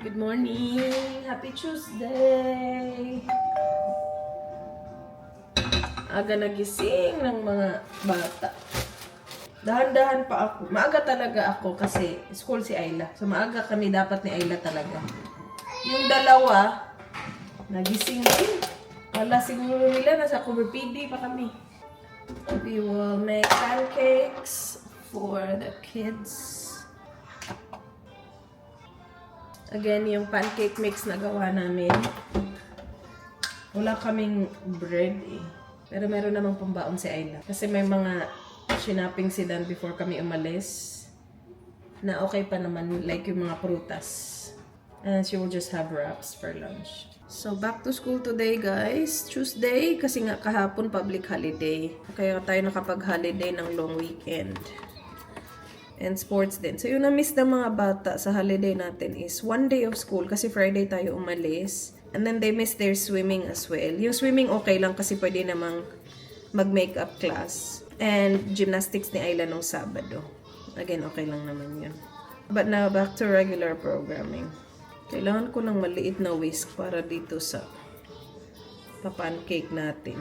Good morning! Happy Tuesday! Aga nagising ng mga bata. Dahan-dahan pa ako. Maaga talaga ako kasi school si Ayla. So maaga kami dapat ni Ayla talaga. Yung dalawa, nagising din. Wala siguro nila, nasa cover PD pa kami. We will make pancakes for the kids. Again, yung pancake mix na gawa namin. Wala kaming bread eh. Pero meron namang pambaon si Ayla. Kasi may mga shinaping si Dan before kami umalis. Na okay pa naman, like yung mga prutas. And she will just have wraps for lunch. So, back to school today, guys. Tuesday, kasi nga kahapon public holiday. Kaya tayo nakapag-holiday ng long weekend. And sports din. So, yung na-miss ng mga bata sa holiday natin is one day of school kasi Friday tayo umalis. And then they miss their swimming as well. Yung swimming okay lang kasi pwede namang mag-makeup class. And gymnastics ni Ayla nung Sabado. Again, okay lang naman yun. But now, back to regular programming. Kailangan ko ng maliit na whisk para dito sa pancake natin.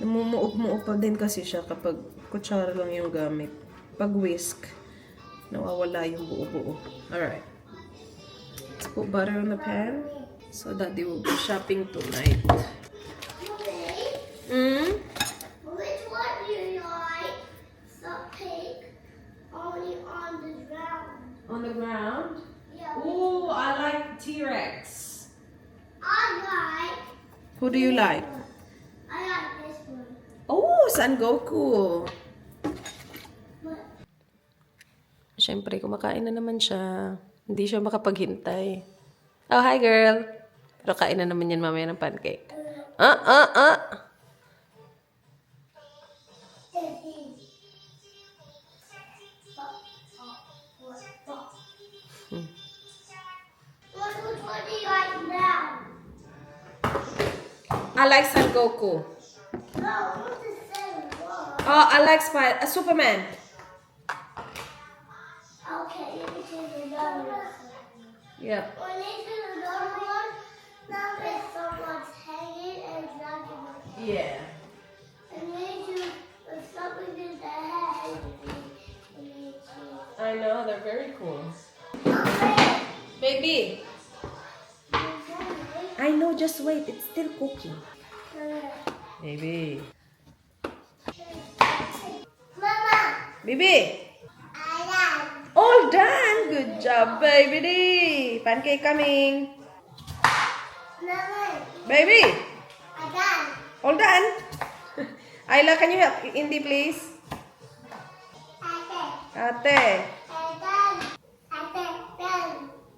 Namumuup-muup pa din kasi siya kapag kutsara lang yung gamit. Pag whisk, nawawala yung buo-buo. Alright. Let's put butter on the pan. So Daddy will be shopping tonight. Mm? Which one do you like? The cake only on the ground. On the ground? Yeah. Ooh, I like T-Rex. I like. Who do you like? I like this one. Oh, Son Goku. But Siyempre, kumakain na naman siya. Hindi siya makapaghintay. Oh, hi girl. Pero kain na naman yan mamaya ng pancake. which one do you like now? I like Son Goku. No, what's the same one? Oh, I like Superman. Okay, let me choose another one. Yeah. When you choose another one, now there's someone's hanging and it's not gonna. Yeah. And then you choose something in the head. And you choose. I know, they're very cool. Okay. Baby. I know, just wait. It's still cooking. Baby. Mama, Baby. I like. All done. Good job, baby. D. Pancake coming. Mama, Baby. I got. All done. Ayla, can you help Indy, please? Ate.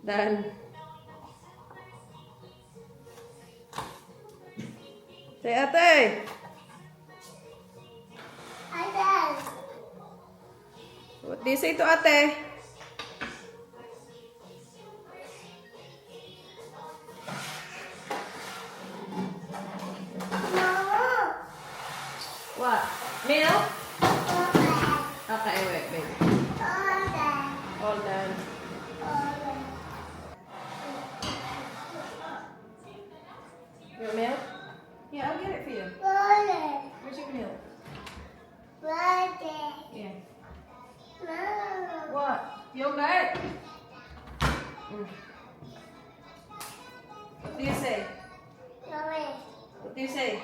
Done. Say ate. What do you say to ate? What? Milk? Okay, wait, baby. All done. You want milk? Yeah, I'll get it for you. Where's your milk? Yeah. What? Yogurt? What do you say? What do you say?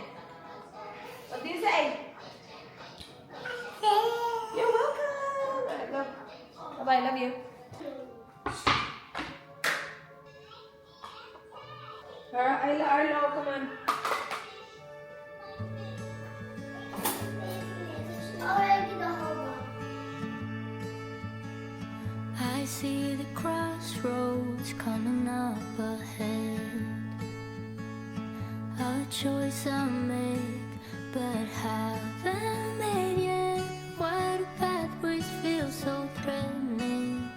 What do you say? You're welcome. Alright, go. Bye-bye. Love you. Ayla, Arlo, come on. I see the crossroads coming up ahead. A choice I make, but haven't made yet. Why do pathways feel so threatening?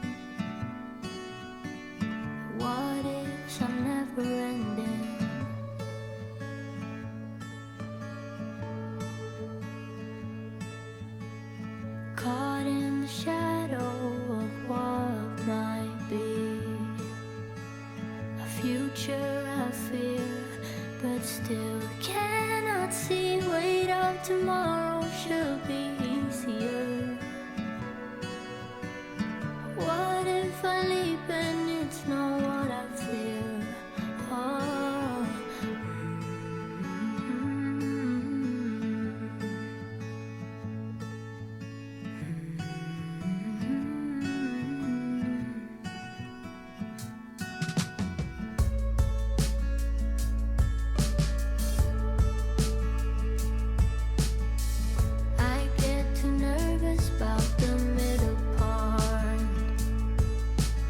What ifs are never ending? Caught in the shadow of what might be. that tomorrow should be easier. What if I leap and it's not what I fear? Oh. I get too nervous about the middle part,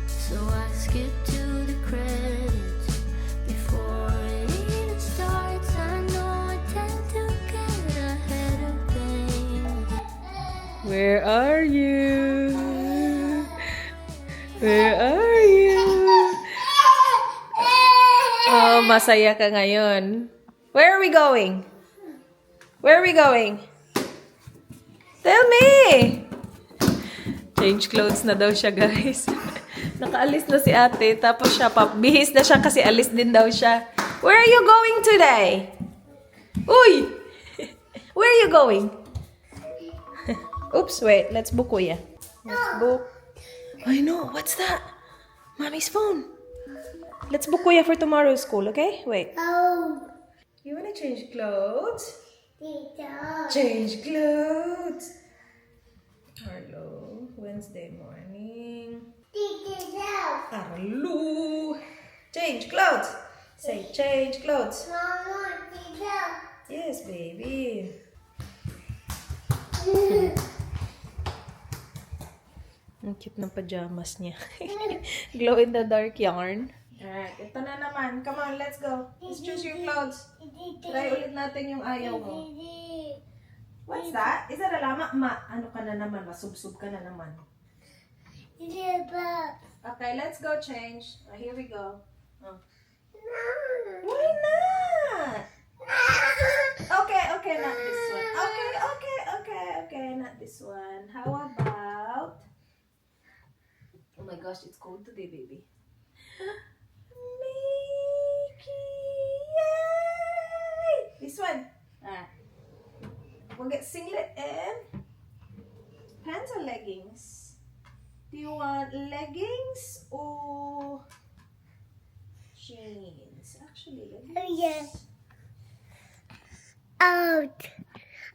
so I skip to the credits before it even starts. I know I tend to get ahead of things. Where are you? Where are you? Oh, masaya ka ngayon. Where are we going? Where are we going? Tell me! Change clothes na daw siya, guys. Nakaalis na si ate, tapos siya, bihis na siya kasi alis din daw siya. Where are you going today? Uy! Where are you going? Oops, wait. Let's book, kuya. Let's book. I know. What's that? Mommy's phone. Let's book kuya for tomorrow's school, okay? Wait. Oh, You wanna change clothes? Tita. Change clothes. Hello. Wednesday morning. Tita. Hello. Change clothes. Say change clothes. Mama, Tita. Yes, baby. Ang cute ng pajamas niya. Glow in the dark yarn. Alright, ito na naman. Come on, let's go. Let's choose your clothes. Try ulit natin yung ayaw mo. What's that? Is that a llama? Ano ka na naman? Masubsub ka na naman. Okay, let's go change. Here we go. Oh. Why not? Okay, not this one. Okay, not this one. How about... Oh my gosh, it's cold today, baby. Mickey! Yay! This one. We'll get singlet and pants or leggings. Do you want leggings or jeans? Actually, leggings. Yes. Out.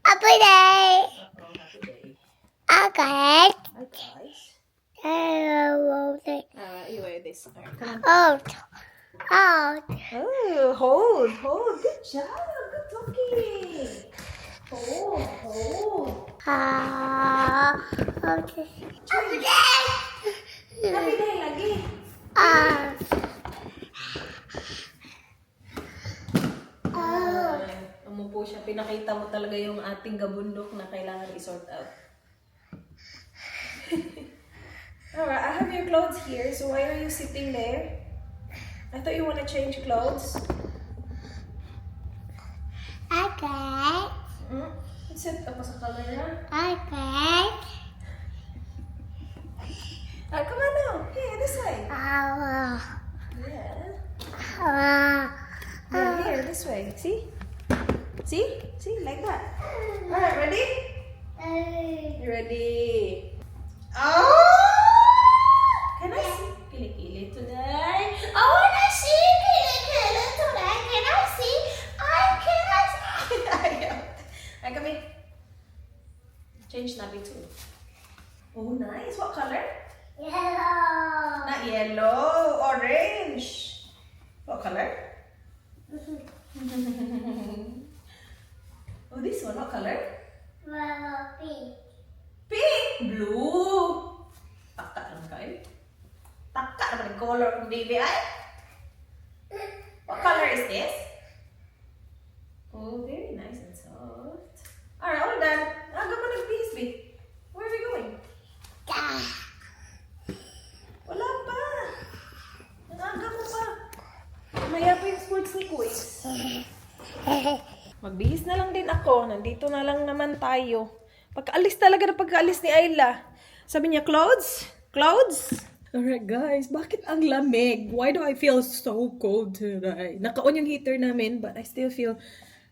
Up a day. Oh, happy day. Okay. Hi, guys. You wear this. Alright, come on. Out. Out. Oh, hold. Good job. Good talking. Hold. Okay. Up a day. Happy day lagi. Umupo siya. Pinakita mo talaga yung ating gabundok na kailangan i-sort out. Alright, I have your clothes here. So why are you sitting there? I thought you want to change clothes. Okay. Set ka pa sa color na. Okay. Come on now. Here, this way. Yeah. Yeah, here, this way. See? See? Like that. Alright, ready? You ready? Oh! Can I see Kilikili today? I wanna see Kilikili today. Can I see? Can I see? Ay, kami. Change nabi too. Oh, nice. What color? Yellow. Not yellow. Orange. What color? Oh, this one. What color? Pink. Pink. Blue. Taka lang kayo. Taka naman ang color ng baby ay. What color is this? Oh, very nice and soft. Alright, all done. Aga mo nag-bihis, babe. Where are we going? Wala pa. Ang aga mo pa. Maya pa yung sports ni Kuis. Magbihis na lang din ako. Nandito na lang naman tayo. Pagkaalis talaga na pagkaalis ni Ayla. Sabi niya, clothes? Clothes? Alright guys, bakit ang lamig? Why do I feel so cold today? Naka-on yung heater namin, but I still feel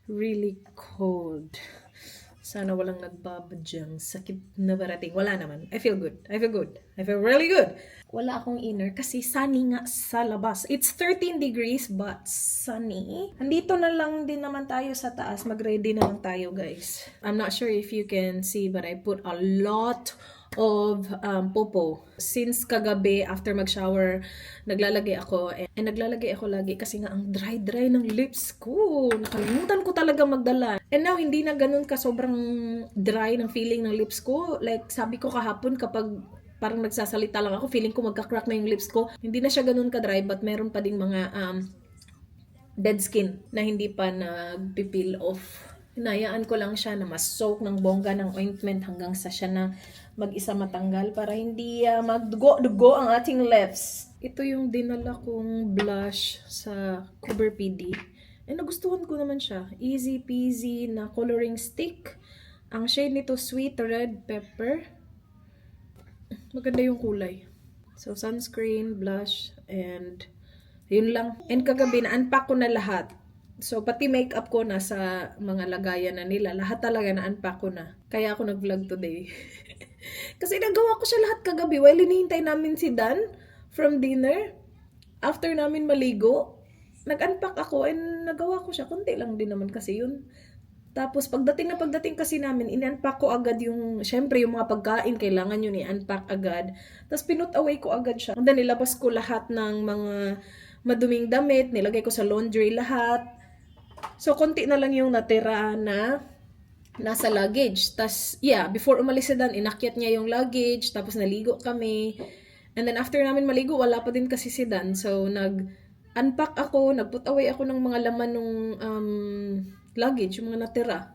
really cold. Sana walang nagbabadyang sakit na parating. Wala naman. I feel good. I feel good. I feel really good. Wala akong inner kasi sunny nga sa labas. It's 13 degrees but sunny. Andito na lang din naman tayo sa taas. Mag-ready na lang tayo, guys. I'm not sure if you can see but I put a lot of popo. Since kagabi, after mag-shower, naglalagay ako. And naglalagay ako lagi kasi nga ang dry-dry ng lips ko. Nakalimutan ko talaga magdala. And now, hindi na ganun ka sobrang dry ng feeling ng lips ko. Like, sabi ko kahapon kapag parang nagsasalita lang ako, feeling ko magka-crack na yung lips ko. Hindi na siya ganun ka-dry but meron pa ding mga dead skin na hindi pa nag-peel off. Hinayaan ko lang siya na mas-soak ng bongga ng ointment hanggang sa siya na mag-isa matanggal para hindi magdugo-dugo ang ating lips. Ito yung dinala kong blush sa Cover PD. And nagustuhan ko naman siya. Easy peasy na coloring stick. Ang shade nito, Sweet Red Pepper. Maganda yung kulay. So, sunscreen, blush, and yun lang. And kagabi, na-unpack ko na lahat. So, pati makeup ko na sa mga lagayan na nila. Lahat talaga na-unpack ko na. Kaya ako nag-vlog today. Kasi nagawa ko siya lahat kagabi. While hinihintay namin si Dan from dinner, after namin maligo, nag-unpack ako and nagawa ko siya. Kunti lang din naman kasi yun. Tapos, pagdating kasi namin, in-unpack ko agad yung, syempre, yung mga pagkain, kailangan yun i-unpack agad. Tapos, pinut away ko agad siya. And then, nilabas ko lahat ng mga maduming damit, nilagay ko sa laundry lahat. So, konti na lang yung natira na nasa luggage. Tapos, yeah, before umalis si Dan, inakyat niya yung luggage, tapos naligo kami. And then, after namin maligo, wala pa din kasi si Dan. So, nag-unpack ako, nag-put away ako ng mga laman nung luggage, yung mga natira.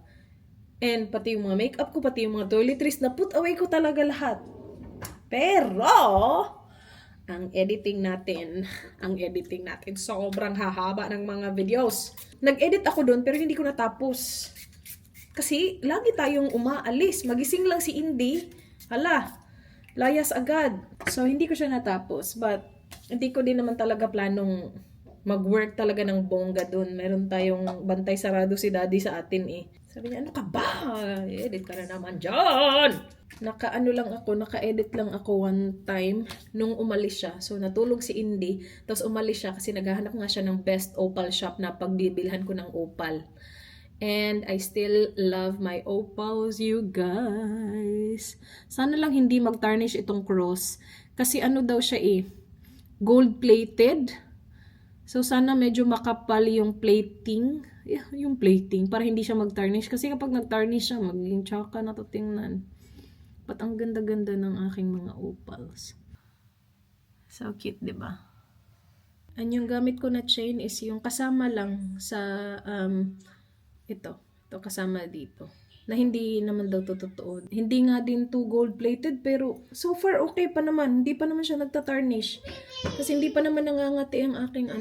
And pati yung mga makeup ko, pati yung mga toiletries, na-put away ko talaga lahat. Pero, ang editing natin, sobrang hahaba ng mga videos. Nag-edit ako doon, pero hindi ko natapos. Kasi, lagi tayong umaalis. Magising lang si Indy. Hala, layas agad. So, hindi ko siya natapos. But, hindi ko din naman talaga planong mag-work talaga ng bongga doon. Meron tayong bantay sarado si daddy sa atin eh. Sabi niya, ano ka ba? Edit ka na naman dyan! Naka-edit lang ako one time nung umalis siya. So, natulog si Indy. Tapos umalis siya kasi naghahanap nga siya ng best opal shop na pagbibilhan ko ng opal. And I still love my opals, you guys. Sana lang hindi mag-tarnish itong cross. Kasi ano daw siya eh, gold-plated. So, sana medyo makapal yung plating. Yeah, yung plating. Para hindi siya mag-tarnish. Kasi kapag nag-tarnish siya, magiging tsaka na to tingnan. But ang ganda-ganda ng aking mga opals. So cute, diba? And yung gamit ko na chain is yung kasama lang sa, ito kasama dito. Na hindi naman daw to totoo. Hindi nga din to gold-plated, pero so far okay pa naman. Hindi pa naman siya nagtatarnish. Kasi hindi pa naman nangangati ang aking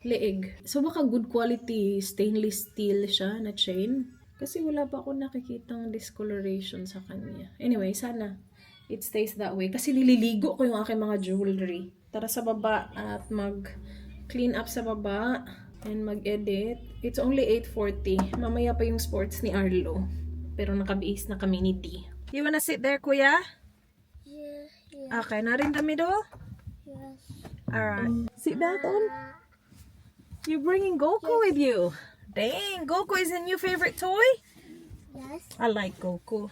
leeg. So baka good quality stainless steel siya na chain. Kasi wala pa ako nakikitang discoloration sa kanya. Anyway, sana it stays that way. Kasi nililigo ko yung aking mga jewelry. Tara sa baba at mag-clean up sa baba. And mag-edit. It's only 8:40. Mamaya pa yung sports ni Arlo. Pero nakabihis na kami ni T. You wanna sit there, kuya? Yeah. Okay, not in the middle? Yes. Alright. Sit back on. You're bringing Goku with you. Dang, Goku is a new favorite toy? Yes. I like Goku.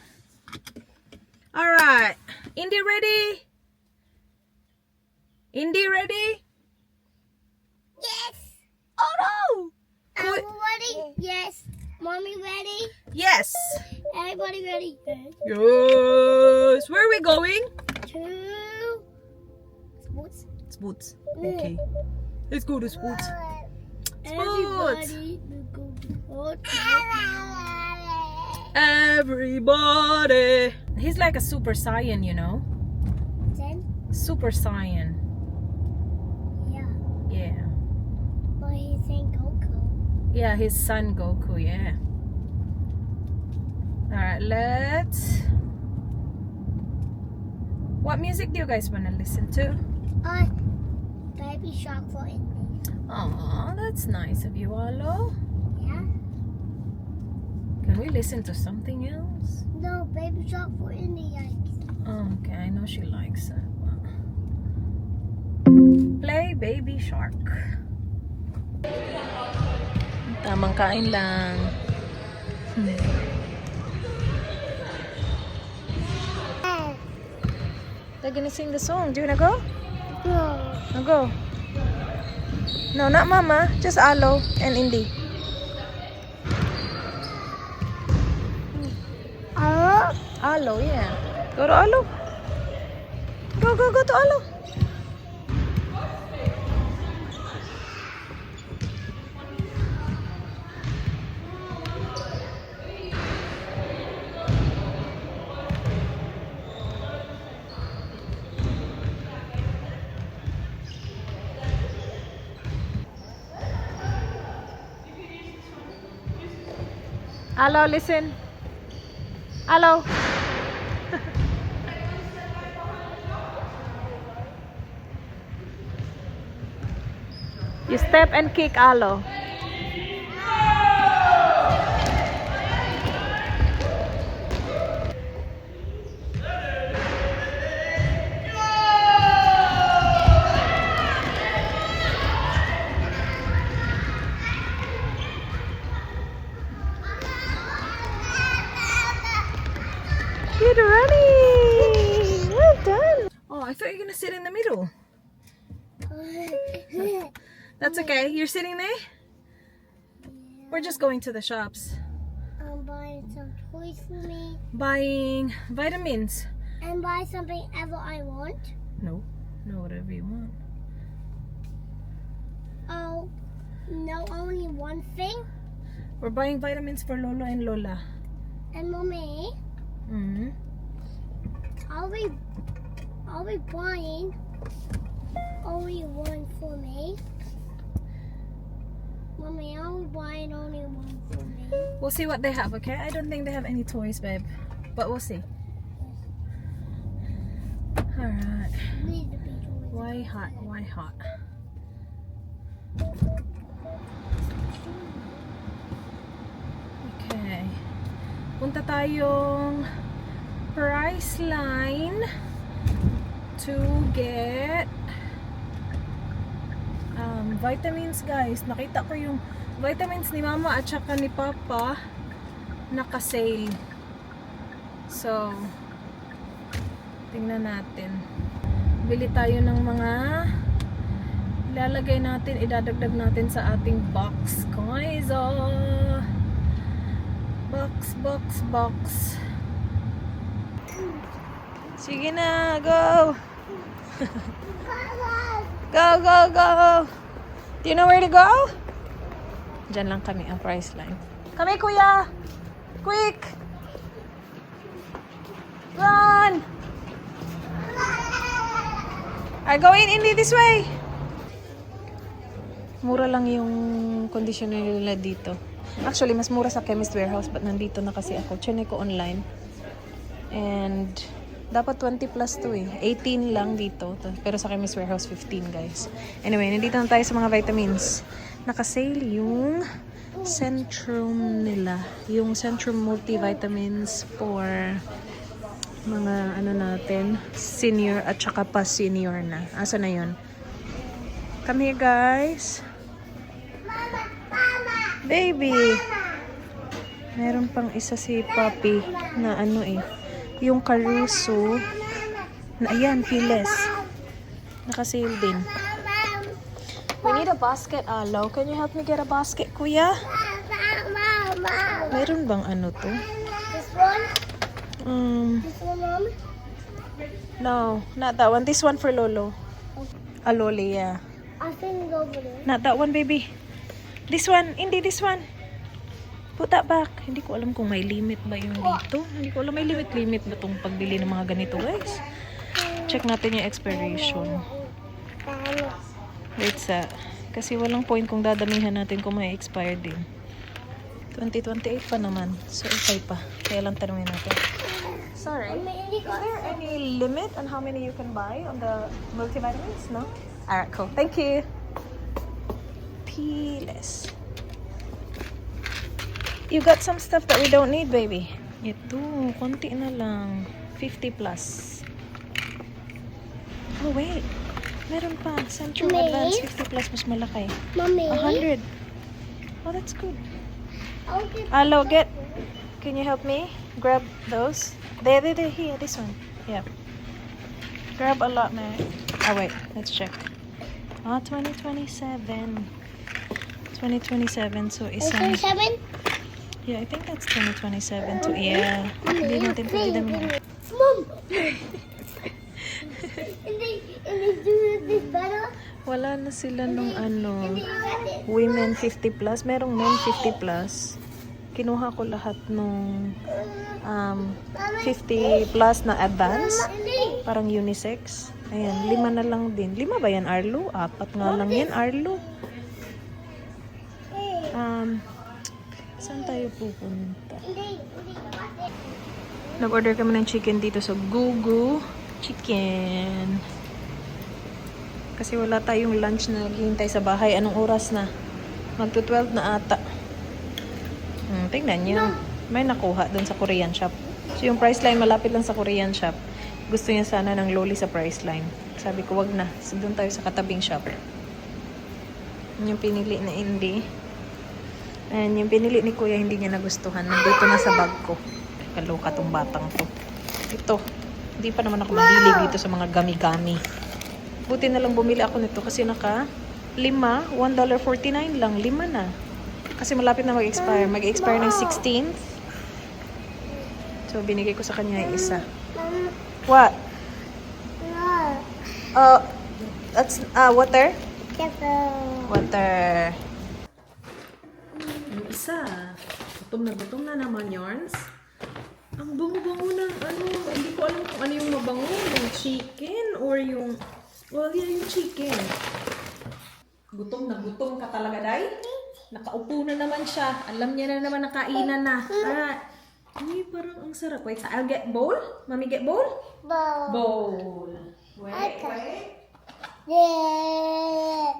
Alright. Indy ready? Indy ready? Yes. Oh no! I'm ready. Yes. Mommy ready? Yes! Everybody ready? Yes! Where are we going? To sports. Sports. Okay. Let's go to sports. Everybody go to sports. Everybody! He's like a super saiyan, you know? Then, Super saiyan. yeah. Yeah. But he's saying Goku. Yeah, his son Goku, yeah. Alright, let's... What music do you guys want to listen to? Baby Shark for Indy. Aw, that's nice of you, Arlo. Yeah. we listen to something else? No, Baby Shark for India. Oh, okay, I know she likes it. Play Baby Shark. Tamang kain lang. They're gonna sing the song. Do you wanna go? No. I'll go. No, not Mama. Just Alo and Indy. Alo, yeah. Go to Alo. Go to Alo. Alo, listen. Alo. You step and kick Alo. Good running! Well done! Oh, I thought you were gonna sit in the middle. That's okay. You're sitting there? We're just going to the shops. I'm buying some toys for me Buying vitamins. and buy something ever I want. No, whatever you want. Oh, no, only one thing. We're buying vitamins for Lolo and Lola. And Mommy, Mm-hmm. I'll be buying only one for me. Mommy, I'll be buying only one for me. We'll see what they have, okay? I don't think they have any toys, babe. But we'll see. Alright. Need to be toys. Why hot? Why hot? Okay. Punta tayong Priceline to get vitamins, guys. Nakita ko yung vitamins ni Mama at saka ni Papa naka-sale. So, tingnan natin. Bili tayo ng mga ilalagay natin, idadagdag natin sa ating box. Guys, oh. Box. Sige na, go! Go! Do you know where to go? Diyan lang kami ang Priceline. Kami, kuya! Quick! Run! Are going in this way? Mura lang yung conditioner nila dito. Actually, mas mura sa Chemist Warehouse, but nandito na kasi ako. Chinay ko online. And dapat 20 plus to eh. 18 lang dito. Pero sa Chemist Warehouse, 15 guys. Anyway, nandito na tayo sa mga vitamins. Naka-sale yung Centrum nila. Yung Centrum Multivitamins for mga ano natin, senior at saka pa senior na. Asa na yun? Come here guys. Baby. Meron pang isa si Papi na ano eh. Yung Caruso. Na ayan, Piles. Naka-sale din. We need a basket, Alo. Can you help me get a basket, kuya? Meron bang ano to? This one? This one, Mom? No, not that one. This one for Lolo. Aloli, yeah. I think it's over there. Not that one, baby. This one, hindi this one. Put that back. Hindi ko alam kung may limit ba yung dito. Hindi ko alam may limit ba tong pagbili ng mga ganito, guys. Check natin yung expiration. Wait sa. Kasi walang point kung dadamihan natin kung may expire din. 2028 pa naman. So, okay pa. Kaya lang tanungin natin. Sorry. Is there any limit on how many you can buy on the multivitamins? No? Alright, cool. Thank you. Piles. You got some stuff that we don't need, baby. Ito, konti na lang. 50 plus. Oh, wait. Meron pa. Central May? Advance 50 plus, mas malaki. Mommy. 100. Oh, that's good. I'll get Alo, can you help me? Grab those. There, here, this one. Yeah. Grab a lot, man. Oh, wait, let's check. 2027. 2027, so isang... 7. Yeah, I think that's 2027 to... Yeah. Hindi natin pwede mo. Mom. And they do this better. Wala na sila nung ano... And they got it. Women 50 plus. Merong men 50 plus. Kinuha ko lahat nung 50 plus na advance. Parang unisex. Ayan, 5 na lang din. 5 ba yan, Arlo? 4 nga lang yan, Arlo. Saan tayo pupunta? Nag-order kami ng chicken dito sa Gugu Chicken. Kasi wala tayong lunch na naghihintay sa bahay. Anong oras na? Magto-12 na ata. Tingnan nyo. May nakuha dun sa Korean shop. So yung price line malapit lang sa Korean shop. Gusto niya sana ng loli sa price line. Sabi ko wag na. So dun tayo sa katabing shop. Yung pinili na hindi. And yung pinili ni Kuya hindi niya nagustuhan. Nandito na sa bag ko. Kaloka tong batang to. Ito. Hindi pa naman ako mahilig dito sa mga gami-gami. Buti na lang bumili ako nito kasi naka 5, $1.49 lang. 5 na. Kasi malapit na mag-expire. Mag-expire ng 16th. So, binigay ko sa kanya yung isa. What? That's, water? Water. Yung isa. Gutom na naman, Yarns. Ang bango-bango ng ano. Hindi ko alam kung ano yung mabango. Yung chicken or yung... Well, yeah, yung chicken. Gutom ka talaga, Day? Nakaupo na naman siya. Alam niya na naman nakainan na. Ay, parang ang sarap. Wait, I'll get bowl? Mommy get bowl? Bowl. Wait. Yeah.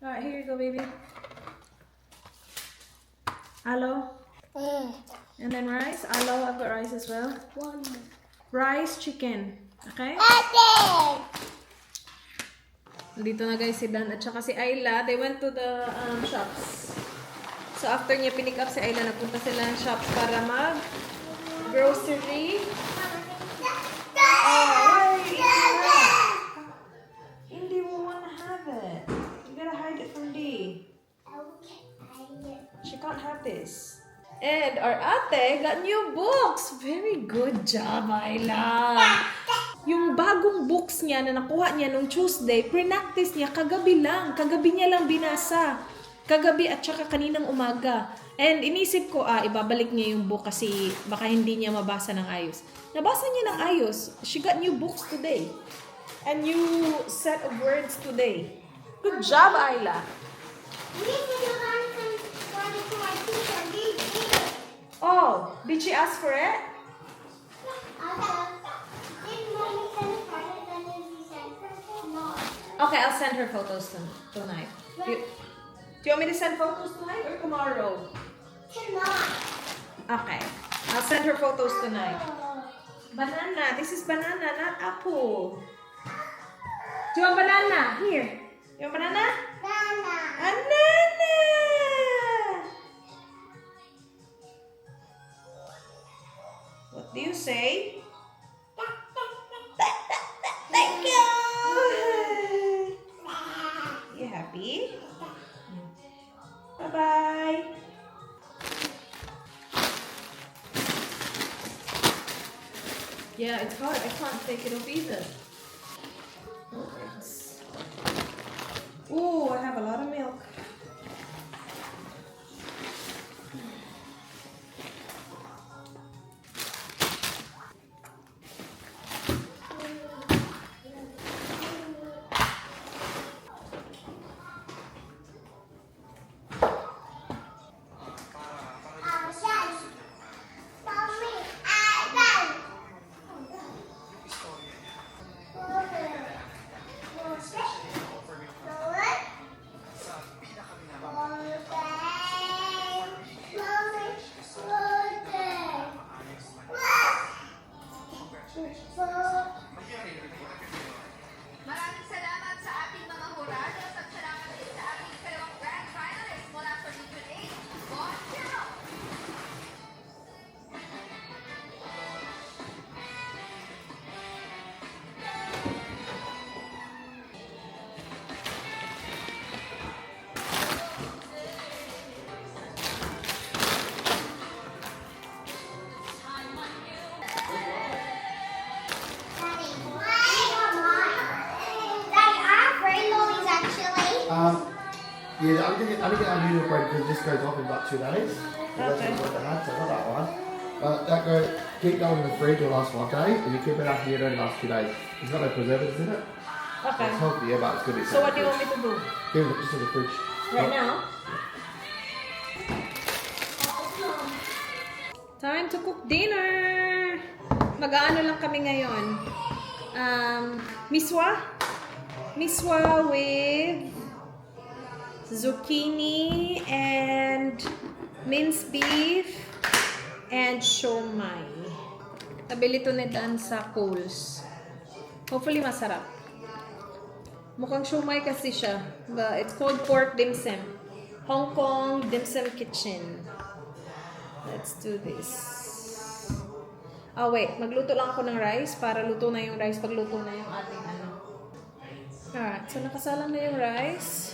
Alright, here you go, baby. Hello. And then rice. Hello, I've got rice as well. Rice, chicken. Okay? Dito na guys si Dan at saka si Ayla. They went to the shops. So after niya pinick up si Ayla, nagpunta sila ng shops para mag-grocery. Hindi mo wanna have it. You gotta hide it from Dee. She can't have this. And our ate got new books. Very good job, Ayla. Yung bagong books niya na nakuha niya nung Tuesday, pre-practice niya kagabi lang. Kagabi niya lang binasa. Kagabi at saka kaninang umaga. And inisip ko, ibabalik niya yung book kasi baka hindi niya mabasa ng ayos. Nabasa niya ng ayos. She got new books today. A new set of words today. Good job, Ayla. Oh, did she ask for it? Okay, I'll send her photos tonight. Do you want me to send photos tonight or tomorrow? Okay, I'll send her photos tonight. Banana. This is banana, not apple. Do you want banana? Here. You want banana? Banana. What do you say? Thank you. You happy? Bye-bye. Yeah, it's hard. I can't take it off either. Ooh, I have a lot of milk. Yeah, I'm gonna get unusual bread because this goes off in about 2 days. That's Okay. what I had, so I got that one. But that keep going in the fridge, it'll last 5 days. If you keep it out here, it'll only last 2 days. It's got no preservatives in it. Okay. It's healthy, yeah, but it's good. So what do you want me to do? Give it just in the fridge. Right now? Time to cook dinner! Mag-aano lang kami ngayon. Miswa? Miswa with zucchini and minced beef and siomai. Nabili to ni Dan sa Kohl's. Hopefully masarap. Mukhang siomai kasi siya. But it's called pork dim sum. Hong Kong dim sum kitchen. Let's do this. Wait. Magluto lang ako ng rice para luto na yung rice pag luto na yung ating ano. Alright. So, nakasalang na yung rice.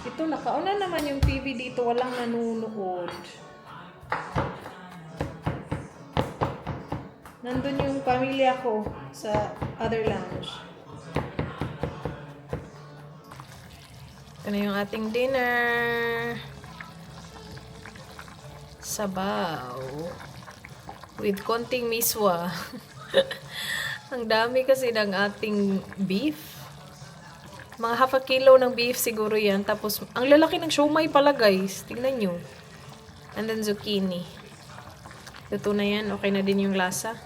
Ito, nakauna naman yung TV dito. Walang nanunood. Nandun yung pamilya ko sa other lounge. Ito na yung ating dinner. Sabaw. With konting miswa. Ang dami kasi ng ating beef. Mga half a kilo ng beef siguro yan. Tapos, ang lalaki ng siomai pala guys. Tingnan nyo. And then zucchini. Luto na yan. Okay na din yung lasa.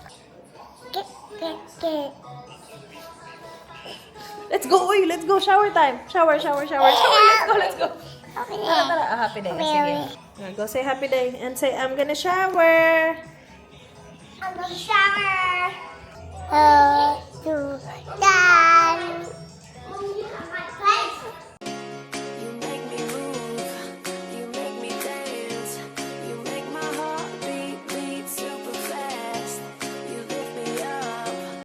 Let's go! Uy! Let's go! Shower time! Shower! Let's go! Tara! Happy day. Sige. Go say happy day. And say, I'm gonna shower! I'm gonna shower.